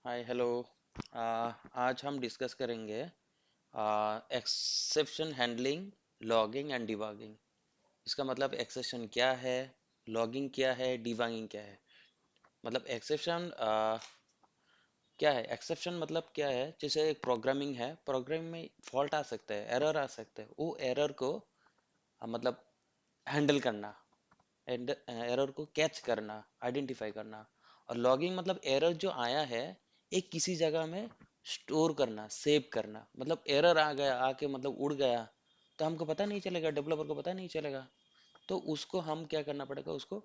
Hi hello. आज हम discuss करेंगे exception handling, logging and debugging. इसका मतलब एक्सेप्शन क्या है, लॉगिंग क्या है, डिबगिंग क्या है। मतलब एक्सेप्शन क्या है, एक्सेप्शन मतलब क्या है, जैसे एक प्रोग्रामिंग है, प्रोग्रामिंग में फॉल्ट आ सकता है, एरर आ सकता है, वो एरर को मतलब हैंडल करना, एरर को कैच करना, आइडेंटिफाई करना। और लॉगिंग मतलब एरर जो आया है एक किसी जगह में स्टोर करना, सेव करना। मतलब एरर आ गया, आके मतलब उड़ गया तो हमको पता नहीं चलेगा, डेवलपर को पता नहीं चलेगा। तो उसको हम क्या करना पड़ेगा, उसको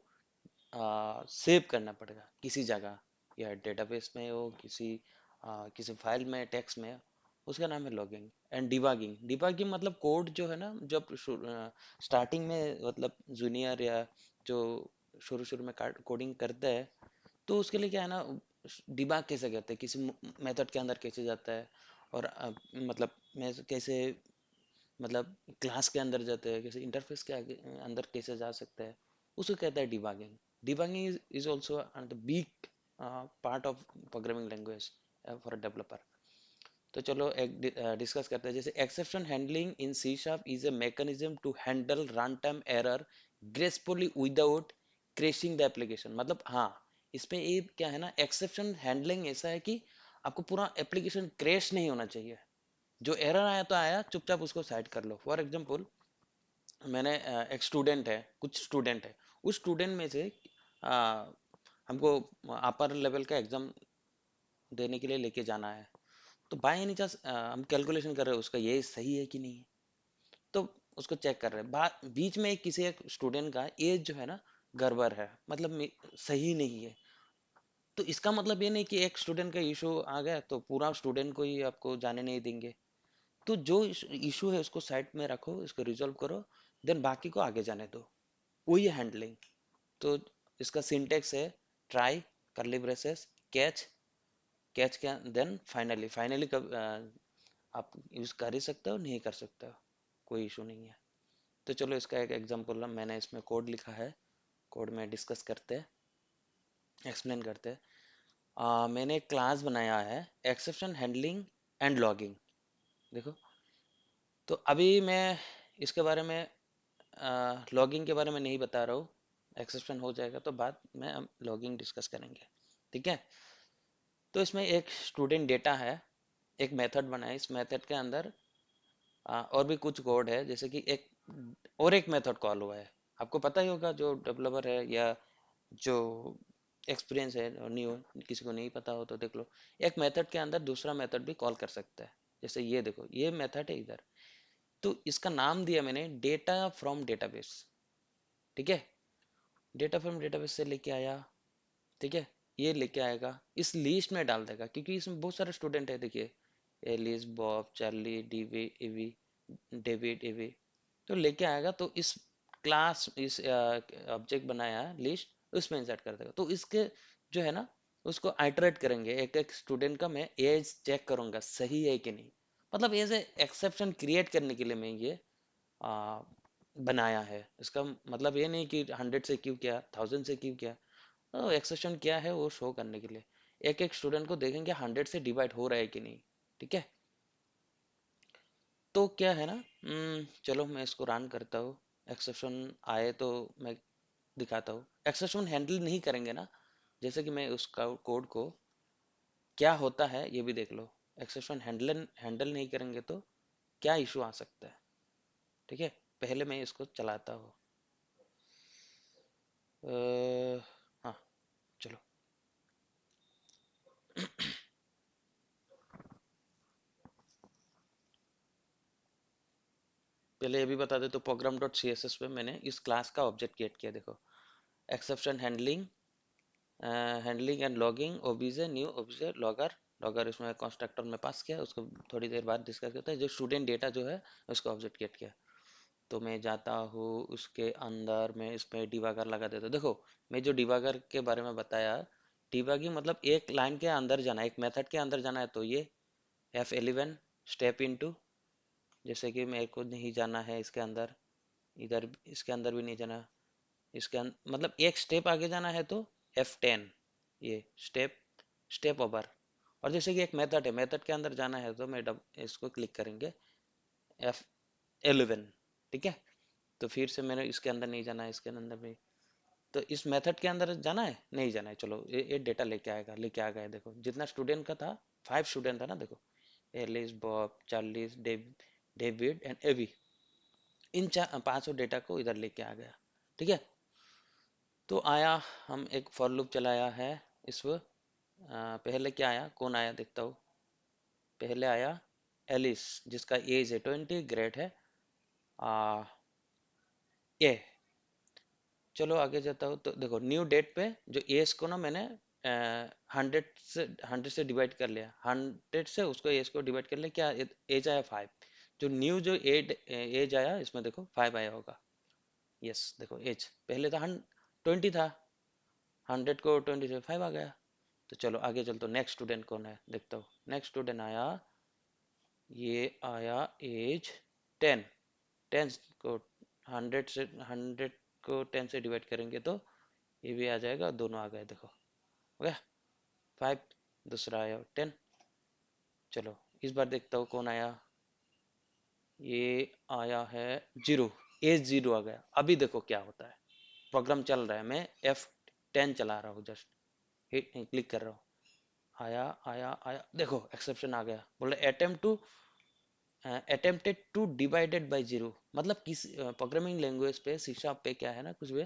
सेव करना पड़ेगा किसी जगह, या डेटाबेस में हो, किसी फाइल में, टेक्स्ट में। उसका नाम है लॉगिंग। एंड डिबगिंग, डिबगिंग मतलब कोड जो है ना, जब स्टार्टिंग में मतलब जूनियर या जो शुरू शुरू में कोडिंग करता है, तो उसके लिए क्या है ना, डिबग कैसे करते हैं, किसी मेथड के अंदर कैसे जाता है, और मतलब मैं कैसे, मतलब क्लास के अंदर जाते हैं, कैसे इंटरफेस के अंदर कैसे जा सकता है, उसको कहता है debugging. Debugging is also the big part of programming language for a developer. तो चलो एक डिस्कस करते हैं। जैसे exception handling in C sharp is a mechanism to handle run time error gracefully without crashing the application. मतलब हाँ, इसमें ये क्या है ना, एक्सेप्शन हैंडलिंग ऐसा है कि आपको पूरा एप्लीकेशन क्रैश नहीं होना चाहिए। जो एरर आया तो आया, चुपचाप उसको साइड कर लो। फॉर एग्जांपल, मैंने एक स्टूडेंट है, कुछ स्टूडेंट है, उस स्टूडेंट में से अ, हमको अपर लेवल का एग्जाम देने के लिए लेके जाना है। तो बाय एनी चांस हम कैलकुलेशन कर रहे हैं उसका ये सही है कि नहीं है, तो उसको चेक कर रहे हैं। बीच में किसी एक स्टूडेंट का एज जो है ना गड़बड़ है, मतलब सही नहीं है। तो इसका मतलब ये नहीं कि एक स्टूडेंट का इशू आ गया तो पूरा स्टूडेंट को ही आपको जाने नहीं देंगे। तो जो इशू है उसको साइड में रखो, इसको रिजॉल्व करो, देन बाकी को आगे जाने दो। वही है हैंडलिंग। तो इसका सिंटेक्स है ट्राई, करली ब्रेसेस, कैच, कैच क्या, देन फाइनली। फाइनली कब आप यूज कर ही सकते हो, नहीं कर सकते हो, कोई इशू नहीं है। तो चलो इसका एक एग्जांपल मैंने इसमें कोड लिखा है, कोड में डिस्कस करते हैं, एक्सप्लेन करते हैं। मैंने एक क्लास बनाया है एक्सेप्शन हैंडलिंग एंड लॉगिंग। देखो, तो अभी मैं इसके बारे में, लॉगिंग के बारे में नहीं बता रहा हूँ। एक्सेप्शन हो जाएगा तो बाद में हम लॉगिंग डिस्कस करेंगे, ठीक है। तो इसमें एक स्टूडेंट डेटा है, एक मेथड बना है, इस मेथड के अंदर और भी कुछ कोड है। जैसे कि एक और एक मेथड कॉल हुआ है। आपको पता ही होगा, जो डेवलपर है या जो एक्सपीरियंस है, और न्यू, किसी को नहीं पता हो तो देख लो। एक मेथड के अंदर दूसरा मेथड भी कॉल कर सकता है। जैसे ये देखो, ये मेथड है इधर, तो इसका नाम दिया मैंने डेटा फ्रॉम डेटाबेस, ठीक है। डेटा फ्रॉम डेटाबेस से लेके आया, ठीक है। ये लेके आएगा, इस लिस्ट में डाल देगा, क्योंकि इसमें बहुत सारे स्टूडेंट है। देखिए, एलिस, बॉब, चार्ली, डीवी, एवी, डेविड, एवी। तो लेके आएगा, तो इस क्लास, इस ऑब्जेक्ट बनाया लिस्ट, उसमें इंसर्ट कर देगा। तो इसके जो है ना, उसको आइटरेट करेंगे, एक एक स्टूडेंट का मैं एज चेक करूंगा सही है कि नहीं। मतलब एज ए एक्सेप्शन क्रिएट करने के लिए मैं ये आ, बनाया है। इसका मतलब ये नहीं कि 100 से क्यों किया, 1000 से क्यों किया। तो एक्सेप्शन क्या है वो शो करने के लिए, एक एक स्टूडेंट को देखेंगे 100 से डिवाइड हो रहा है कि नहीं, ठीक है। तो क्या है ना, चलो मैं इसको रन करता हूँ। एक्सेप्शन आए तो मैं दिखाता हूँ। एक्सेप्शन हैंडल नहीं करेंगे ना, जैसे कि मैं उसका कोड को क्या होता है ये भी देख लो। एक्सेप्शन हैंडल हैंडल नहीं करेंगे तो क्या इशू आ सकता है, ठीक है। पहले मैं इसको चलाता हूँ। हाँ, चलो। पहले ये भी बता दे, तो program dot C S S पे मैंने इस क्लास का ऑब्जेक्ट क्रिएट किया। देखो, exception handling, handling and logging, OBJ new OBJ logger. Logger इसमें कंस्ट्रक्टर में पास किया, उसको थोड़ी देर बाद डिस्कस करता है। जो स्टूडेंट डेटा जो है उसका ऑब्जेक्ट क्रिएट किया। तो मैं जाता हूँ उसके अंदर, मैं इसमें डिबगर लगा देता हूँ। देखो, मैं जो डिबगर के बारे में बताया, डिबगिंग मतलब एक लाइन के अंदर जाना, एक मेथड के अंदर जाना है, तो ये F11 स्टेप इनटू। जैसे कि मेरे को नहीं जाना है इसके अंदर, इधर इसके अंदर भी नहीं जाना, मतलब एक स्टेप आगे जाना है तो F10, ये स्टेप, स्टेप ओवर। और जैसे कि एक मेथड है, मेथड के अंदर जाना है तो मैं इसको क्लिक करेंगे F11, ठीक है। तो फिर से मैंने इसके अंदर नहीं जाना है, इसके अंदर भी तो इस मेथड के अंदर जाना है, नहीं जाना है। चलो ये डेटा लेके आएगा, लेके आ गया। देखो जितना स्टूडेंट का था, 5 स्टूडेंट था ना, देखो Alice, Bob, Charlie, David and Evie, इन 500 डेटा को इधर लेके आ गया, ठीक है। तो आया, हम एक फॉर लूप चलाया है इस पहले क्या आया, कौन आया देखता हूँ। पहले आया एलिस, जिसका एज है 20, ग्रेड है आ, ए। चलो आगे जाता हूँ तो देखो न्यू डेट पे जो एज को ना मैंने 100 से डिवाइड कर लिया, 100 से उसको एज को डिवाइड कर लिया, क्या एज आया 5। जो न्यू जो एज आया इसमें देखो 5 आया होगा। यस देखो एज पहले था 20 था, 100 को 20 से 5 आ गया। तो चलो आगे चलते, नेक्स्ट स्टूडेंट कौन है देखता हूँ। नेक्स्ट स्टूडेंट आया, ये आया एज 10। 10 को 100 को 10 से डिवाइड करेंगे तो ये भी आ जाएगा, दोनों आ गए देखो, हो गया 5, दूसरा आया 10। चलो इस बार देखता हूँ कौन आया, ये आया है 0, एज 0 आ गया। अभी देखो क्या होता है, प्रोग्राम चल रहा है, मैं F10 चला रहा हूँ, जस्ट क्लिक कर रहा हूँ, आया आया आया, देखो एक्सेप्शन आ गया, बोल रहे अटेम्प्टेड टू डिवाइडेड बाय 0। मतलब किसी प्रोग्रामिंग लैंग्वेज पे, सी शार्प पे क्या है ना, कुछ भी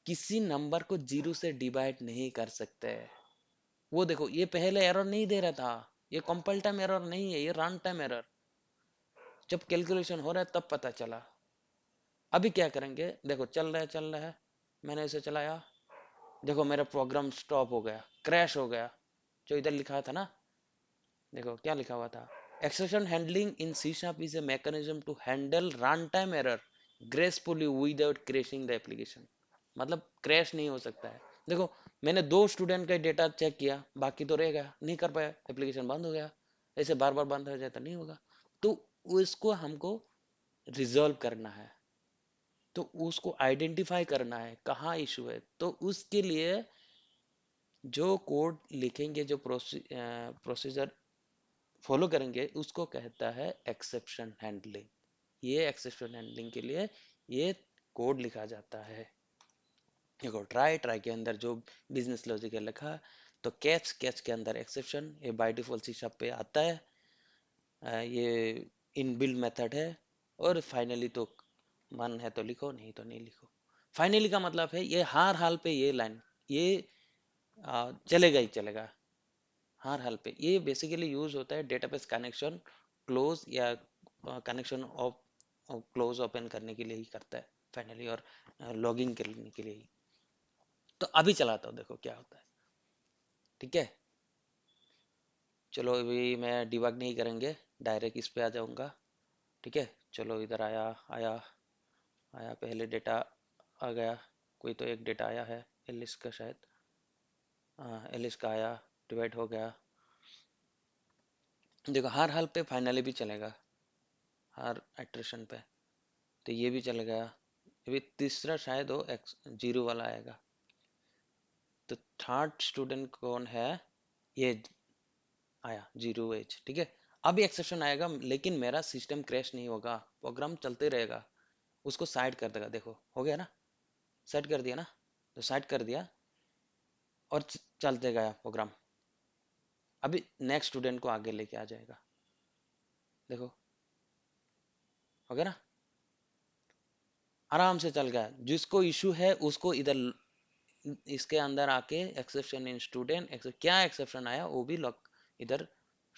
किसी नंबर को 0 से डिवाइड नहीं कर सकते। वो देखो ये पहले एरर नहीं दे रहा था, ये कंपाइल टाइम एरर नहीं है, ये रन टाइम एरर, जब कैलकुलेशन हो रहा है तब पता चला। अभी क्या करेंगे, देखो चल रहा है चल रहा है, मैंने इसे चलाया, देखो मेरा प्रोग्राम स्टॉप हो गया, क्रैश हो गया। जो इधर लिखा था ना, देखो क्या लिखा हुआ था, exception handling in C sharp is a mechanism to handle run time error gracefully without crashing the application. मतलब क्रैश नहीं हो सकता है। देखो मैंने 2 स्टूडेंट का डेटा चेक किया, बाकी तो रह गया, नहीं कर पाया, एप्लीकेशन बंद हो गया। ऐसे बार बार बंद हो जाता नहीं होगा। तो उसको हमको रिजॉल्व करना है, तो उसको आइडेंटिफाई करना है कहाँ इशू है। तो उसके लिए जो कोड लिखेंगे, जो प्रोसीजर फॉलो करेंगे, उसको कहता है एक्सेप्शन हैंडलिंग। ये एक्सेप्शन हैंडलिंग के लिए ये कोड लिखा जाता है। देखो ट्राई, ट्राई के अंदर जो बिजनेस लॉजिक है लिखा, तो कैच, कैच के अंदर एक्सेप्शन, ये बाय डिफॉल्ट सी शार्प पे आता है। ये इनबिल्ट मेथड है। और फाइनली तो मन है तो लिखो, नहीं तो नहीं लिखो। फाइनली का मतलब है ये हर हाल पे ये लाइन, ये चलेगा ही चलेगा हर हाल पे। ये बेसिकली यूज होता है डेटाबेस कनेक्शन क्लोज या कनेक्शन ऑफ क्लोज ओपन करने के लिए ही करता है फाइनली, और लॉगिंग करने के लिए ही। तो अभी चलाता हूँ, देखो क्या होता है, ठीक है। चलो अभी मैं डिबग नहीं करेंगे, डायरेक्ट इस पे आ जाऊंगा, ठीक है। चलो इधर आया आया आया, पहले डेटा आ गया, कोई तो एक डेटा आया है एलिस का शायद, हाँ एलिस का आया, डिवाइड हो गया। देखो हर हाल पे फाइनली भी चलेगा, हर इटरेशन पे, तो ये भी चल गया। अभी तीसरा शायद हो एक्स 0 वाला आएगा। तो थर्ड स्टूडेंट कौन है, ये आया 0 एज, ठीक है। अभी एक्सेप्शन आएगा, लेकिन मेरा सिस्टम क्रैश नहीं होगा, प्रोग्राम चलते रहेगा। उसको साइड कर देगा, देखो हो गया ना, साइड कर दिया ना, तो साइड कर दिया और चलते गया प्रोग्राम। अभी नेक्स्ट स्टूडेंट को आगे लेके आ जाएगा, देखो हो गया ना, आराम से चल गया। जिसको इशू है उसको इधर इसके अंदर आके एक्सेप्शन इन स्टूडेंट, क्या एक्सेप्शन आया वो भी लॉक इधर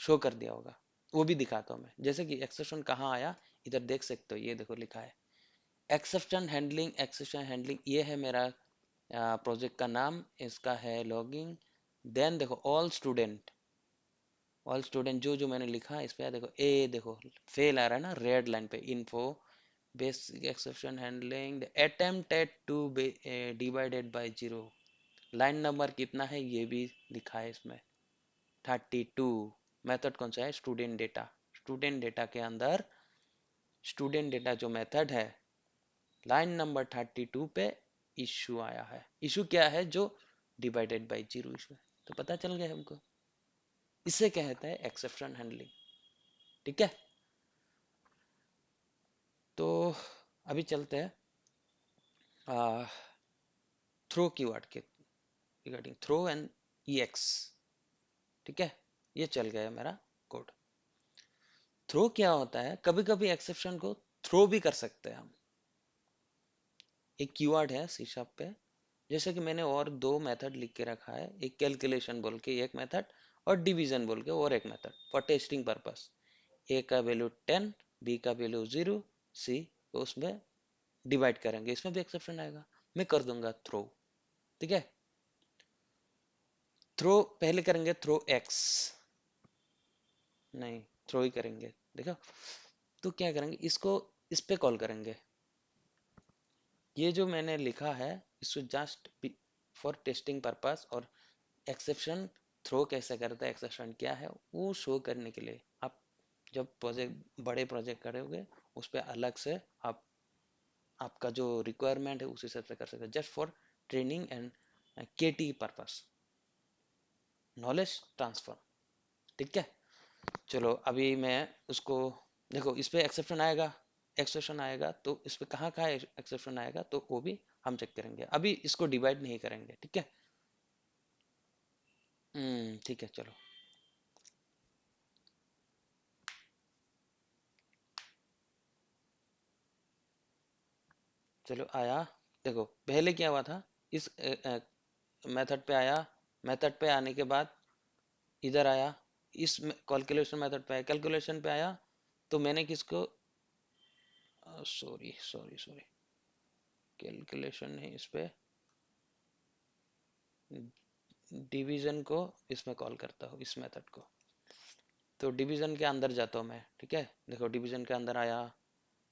शो कर दिया होगा। वो भी दिखाता हूँ मैं, जैसे कि एक्सेप्शन कहाँ आया इधर देख सकते हो, ये देखो लिखा है एक्सेप्शन हैंडलिंग। एक्सेप्शन हैंडलिंग ये है मेरा प्रोजेक्ट का नाम, इसका है लॉगिंग। देन देखो ऑल स्टूडेंट, ऑल स्टूडेंट जो जो मैंने लिखा है इस पे देखो, ए देखो फेल आ रहा है ना रेड लाइन पे, info basic exception handling attempted two divided by 0। Line number कितना है ये भी लिखा है इसमें, 32। मेथड कौन सा है, स्टूडेंट डेटा। स्टूडेंट डेटा के अंदर स्टूडेंट डेटा जो मेथड है, लाइन नंबर 32 पे इशू आया है। इशू क्या है, जो डिवाइडेड बाय 0 इशू है। तो पता चल गया हमको। इसे कहते हैं एक्सेप्शन हैंडलिंग। ठीक है, तो अभी चलते हैं थ्रो कीवर्ड के रिगार्डिंग, थ्रो एंड EX। ठीक है, ये चल गया मेरा कोड। थ्रो क्या होता है, कभी कभी एक्सेप्शन को थ्रो भी कर सकते हैं हम। एक कीवर्ड है सी शार्प पे, जैसे कि मैंने और दो मेथड लिख के रखा है, एक कैलकुलेशन बोल के एक मेथड, और डिवीजन बोल के और एक मेथड फॉर टेस्टिंग पर्पस। ए का वैल्यू 10, बी का वैल्यू 0, सी को उसमें डिवाइड करेंगे, इसमें भी एक्सेप्शन आएगा। मैं कर दूंगा थ्रो। ठीक है, थ्रो पहले करेंगे, थ्रो एक्स, नहीं थ्रो ही करेंगे। देखो, तो क्या करेंगे, इसको इस पे कॉल करेंगे। ये जो मैंने लिखा है इसको जस्ट फॉर टेस्टिंग पर्पस, और एक्सेप्शन थ्रो कैसे करता है, एक्सेप्शन क्या है, वो शो करने के लिए आप जब प्रोजेक्ट, बड़े प्रोजेक्ट करोगे उस पर अलग से आप आपका जो रिक्वायरमेंट है उस हिसाब से कर सकते हैं, just for training and KT purpose, knowledge transfer. ठीक है, चलो अभी मैं उसको, देखो इस पे एक्सेप्शन आएगा, एक्सेप्शन आएगा तो इस पे कहाँ कहाँ एक्सेप्शन आएगा तो वो भी हम चेक करेंगे। अभी इसको डिवाइड नहीं करेंगे। ठीक है, ठीक है, चलो चलो आया। देखो पहले क्या हुआ था, इस मेथड पे आया, मेथड पे आने के बाद इधर आया, इस कैलकुलेशन मेथड पे आया, कैलकुलेशन पे आया, तो मैंने किसको, सॉरी सॉरी सॉरी, कैलकुलेशन है इस पे, डिवीजन को इसमें कॉल करता हूँ, इस मेथड को। तो डिवीजन के अंदर जाता हूँ मैं। ठीक है, देखो डिवीजन के अंदर आया,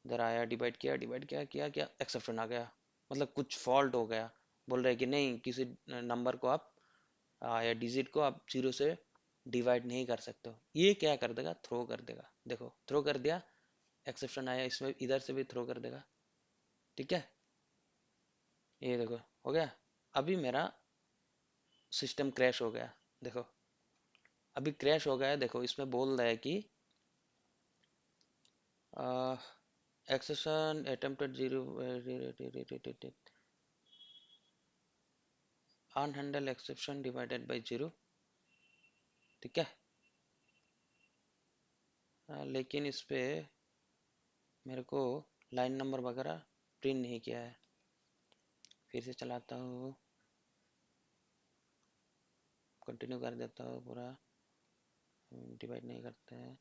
इधर आया, डिवाइड किया, डिवाइड किया, किया क्या, एक्सेप्शन आ गया, मतलब कुछ फॉल्ट हो गया। बोल रहे कि नहीं, किसी नंबर को आप या डिजिट को आप 0 से डिवाइड नहीं कर सकते हो। ये क्या कर देगा, थ्रो कर देगा। देखो थ्रो कर दिया, एक्सेप्शन आया, इसमें इधर से भी थ्रो कर देगा। ठीक है, ये देखो हो गया। अभी मेरा सिस्टम क्रैश हो गया। देखो अभी क्रैश हो गया, देखो इसमें बोल रहा है कि exception attempted 0, unhandled exception divided by 0। ठीक है, लेकिन इस पे मेरे को लाइन नंबर वगैरह प्रिंट नहीं किया है। फिर से चलाता हूँ, कंटिन्यू कर देता हूँ पूरा, डिवाइड नहीं करते हैं।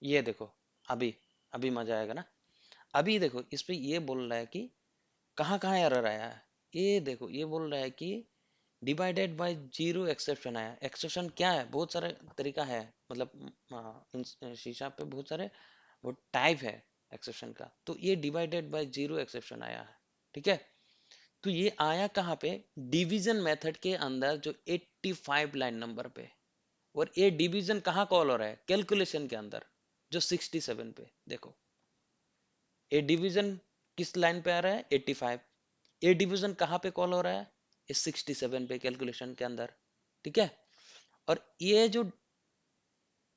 ये देखो, अभी अभी मजा आएगा ना। अभी देखो इस पे ये बोल रहा है कि कहाँ कहाँ एरर आया है। ये देखो ये बोल रहा है कि डिवाइडेड बाय 0 एक्सेप्शन आया। एक्सेप्शन क्या है, बहुत सारे तरीका है, मतलब शीशा पे बहुत सारे वो टाइप है एक्सेप्शन का। तो ये डिवाइडेड बाय 0 एक्सेप्शन आया है। ठीक है, तो ये आया कहाँ पे, डिवीजन मेथड के अंदर जो 85 लाइन नंबर पे। और ये डिवीजन कहाँ कॉल हो रहा है, कैलकुलेशन के अंदर जो 67 पे। देखो ये डिवीजन किस लाइन पे आ रहा है, 85। ये डिवीजन कहाँ पे कॉल हो रहा है, ये 67 पे कैलकुलेशन के अंदर। ठीक है, और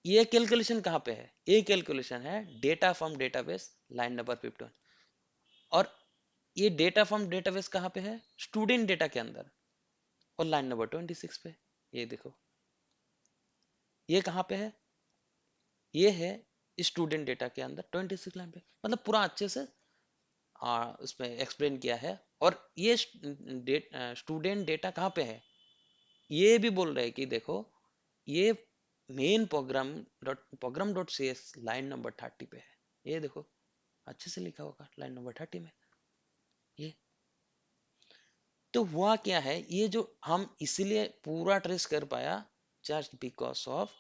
ये कैलकुलेशन कहाँ पे है, ये कैलकुलेशन है data from database line number 51। और ये डेटा फ्रॉम डेटाबेस कहाँ पे है, स्टूडेंट डेटा के अंदर, और लाइन नंबर 26 पे। ये देखो ये कहाँ पे है, ये है स्टूडेंट डेटा के अंदर 26 लाइन पे। मतलब पूरा अच्छे से उसमें एक्सप्लेन किया है। और ये स्टूडेंट डेटा कहाँ पे है, ये भी बोल रहे हैं कि देखो ये main program dot C S line number 30 पे है। ये देखो अच्छे से लिखा होगा लाइन नंबर 30 में। ये तो हुआ क्या है, ये जो हम इसीलिए पूरा ट्रेस कर पाया, जस्ट बिकॉज ऑफ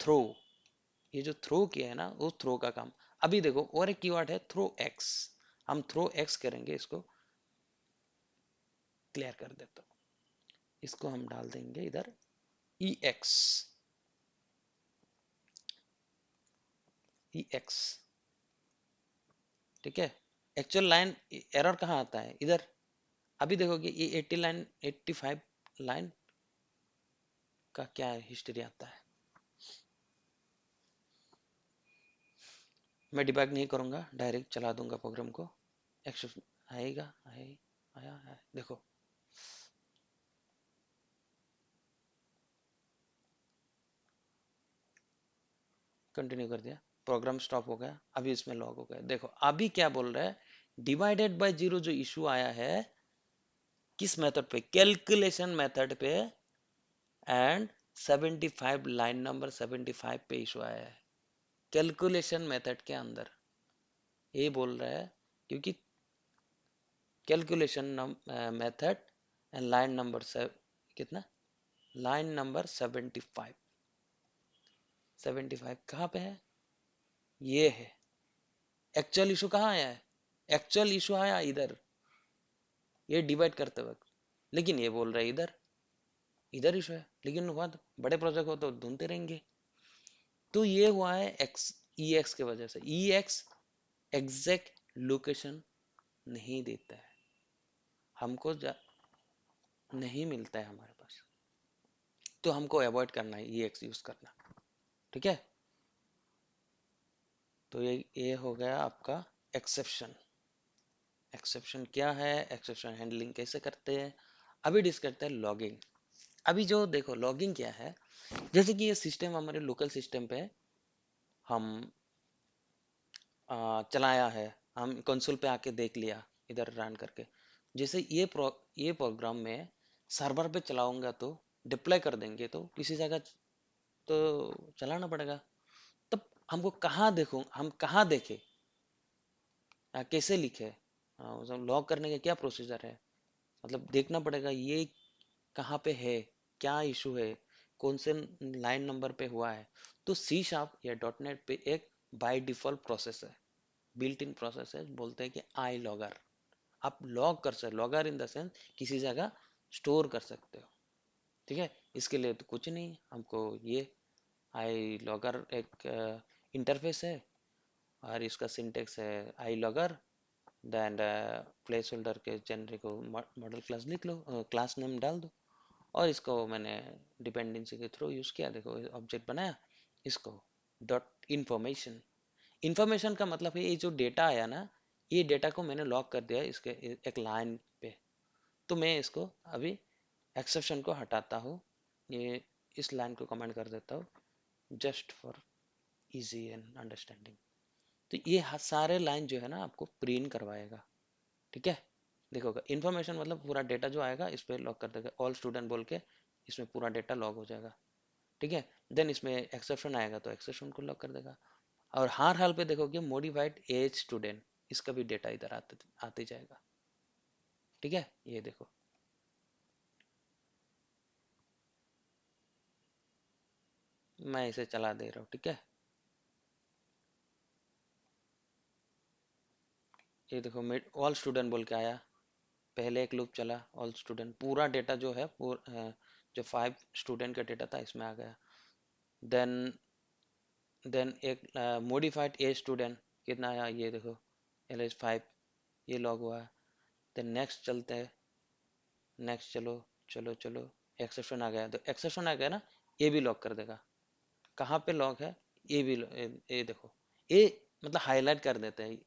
थ्रो। ये जो थ्रो किया है ना, वो थ्रो का काम। अभी देखो और एक कीवर्ड है थ्रो एक्स। हम थ्रो एक्स करेंगे, इसको क्लियर कर देता हूँ। इसको हम डाल देंगे इधर ई एक्स, ई एक्स। ठीक है, एक्चुअल लाइन एरर कहाँ आता है, इधर। अभी देखोगे ये 80 लाइन 85 लाइन का क्या हिस्ट्री आता है। मैं डिबग नहीं करूंगा, डायरेक्ट चला दूंगा प्रोग्राम को। एक्सेप्शन आएगा, आया है, देखो कंटिन्यू कर दिया, प्रोग्राम स्टॉप हो गया, अभी इसमें लॉग हो गया। देखो अभी क्या बोल रहा है, डिवाइडेड बाय जीरो जो इशू आया है किस मेथड पे, कैलकुलेशन मेथड पे, एंड 75 लाइन नंबर 75 पे इशू आया है कैलकुलेशन मेथड के अंदर। ये बोल रहा है क्योंकि calculation method and line number से कितना, लाइन नंबर 75, 75 कहाँ पे है, ये है। एक्चुअल इशू कहाँ आया है, एक्चुअल इशू आया इधर, ये डिवाइड करते वक्त, लेकिन ये बोल रहा है इधर, इधर इशू है, लेकिन हुआ तो बड़े प्रोजेक्ट हो तो ढूंढते रहेंगे। तो ये हुआ है एक्स, ई एक्स के वजह से। ई एक्स एग्जैक्ट लोकेशन नहीं देता है हमको, नहीं मिलता है हमारे पास, तो हमको अवॉइड करना है ई एक्स यूज करना, ठीक है। तो ये हो गया आपका एक्सेप्शन। एक्सेप्शन क्या है, एक्सेप्शन हैंडलिंग कैसे करते हैं, अभी डिस्कस करते हैं लॉगिंग। अभी जो देखो लॉगिंग क्या है, जैसे कि ये सिस्टम हमारे लोकल सिस्टम पे हम चलाया है, हम कंसोल पे आके देख लिया इधर रन करके। जैसे ये प्रोग्राम में सर्वर पे चलाऊंगा तो डिप्लॉय कर देंगे तो किसी जगह तो चलाना पड़ेगा। तब हमको कहाँ देखूं, हम कहाँ देखें, कैसे लिखे, मतलब लॉग करने का क्या प्रोसीजर है, मतलब देखना पड़ेगा ये कहाँ पे है, क्या इशू है, कौन से लाइन नंबर पे हुआ है। तो सी शार्प या डॉट नेट पे एक बाय डिफॉल्ट प्रोसेस है, बिल्ट इन प्रोसेस है, बोलते हैं कि आई लॉगर। आप लॉग कर सकते, लॉगर इन द सेंस किसी जगह स्टोर कर सकते हो, ठीक है। इसके लिए तो कुछ नहीं, हमको ये आई लॉगर एक इंटरफेस है, और इसका सिंटेक्स है आई लॉगर, देन प्लेस होल्डर के जेनरिक मॉडल क्लास लिख लो, क्लास नेम डाल दो, और इसको मैंने डिपेंडेंसी के थ्रू यूज किया, देखो ऑब्जेक्ट बनाया इसको डॉट इंफॉर्मेशन। इंफॉर्मेशन का मतलब है ये जो डेटा आया ना, ये डेटा को मैंने लॉक कर दिया इसके एक लाइन पे। तो मैं इसको अभी एक्सेप्शन को हटाता हूँ, ये इस लाइन को कमेंट कर देता हूँ, just for easy and understanding. तो ये सारे लाइन जो है ना आपको प्रिंट करवाएगा, ठीक है। देखो इन्फॉर्मेशन मतलब पूरा डेटा जो आएगा इस पे लॉक कर देगा, ऑल स्टूडेंट बोल के इसमें पूरा डेटा लॉग हो जाएगा, ठीक है। देन इसमें एक्सेप्शन आएगा तो एक्सेप्शन को लॉक कर देगा। और हर हाल पे देखोगे मॉडिफाइड एज स्टूडेंट, इसका भी डेटा इधर आते जाएगा, ठीक है। ये देखो मैं इसे चला दे रहा हूँ, ठीक है। ये देखो ऑल स्टूडेंट बोल के आया, पहले एक लूप चला, ऑल स्टूडेंट पूरा डेटा जो है जो 5 स्टूडेंट का डेटा था इसमें आ गया। देन एक मॉडिफाइड ए स्टूडेंट कितना आया, ये देखो एल एच 5, ये लॉग हुआ। देन नेक्स्ट चलते हैं, नेक्स्ट चलो चलो चलो, एक्सेप्शन आ गया, तो एक्सेप्शन आ गया ना, ये भी लॉक कर देगा। कहाँ पे लॉक है, ये भी ये देखो, ये मतलब हाईलाइट कर देते हैं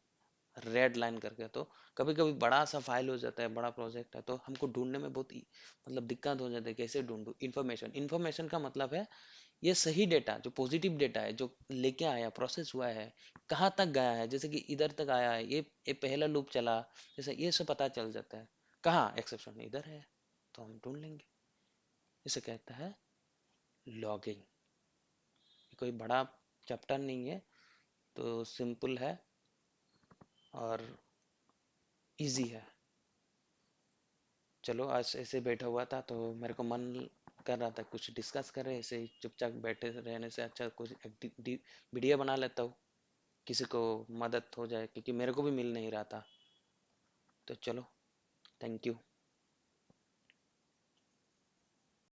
रेड लाइन करके। तो कभी कभी बड़ा सा फाइल हो जाता है, बड़ा प्रोजेक्ट है, तो हमको ढूंढने में बहुत मतलब दिक्कत हो जाती है, कैसे ढूंढूं इन्फॉर्मेशन। इन्फॉर्मेशन का मतलब है ये सही डेटा, जो पॉजिटिव डेटा है, जो लेके आया, प्रोसेस हुआ है, कहाँ तक गया है, जैसे कि इधर तक आया है, ये पहला लूप चला, जैसे ये सब पता चल जाता है। कहाँ एक्सेप्शन इधर है, तो हम ढूंढ लेंगे। इसे कहता है लॉगिंग। कोई बड़ा चैप्टर नहीं है, तो सिंपल है और इजी है। चलो आज ऐसे बैठा हुआ था तो मेरे को मन कर रहा था कुछ डिस्कस करें, ऐसे ही चुपचाप बैठे रहने से अच्छा कुछ वीडियो बना लेता हूँ, किसी को मदद हो जाए, क्योंकि मेरे को भी मिल नहीं रहा था। तो चलो, थैंक यू।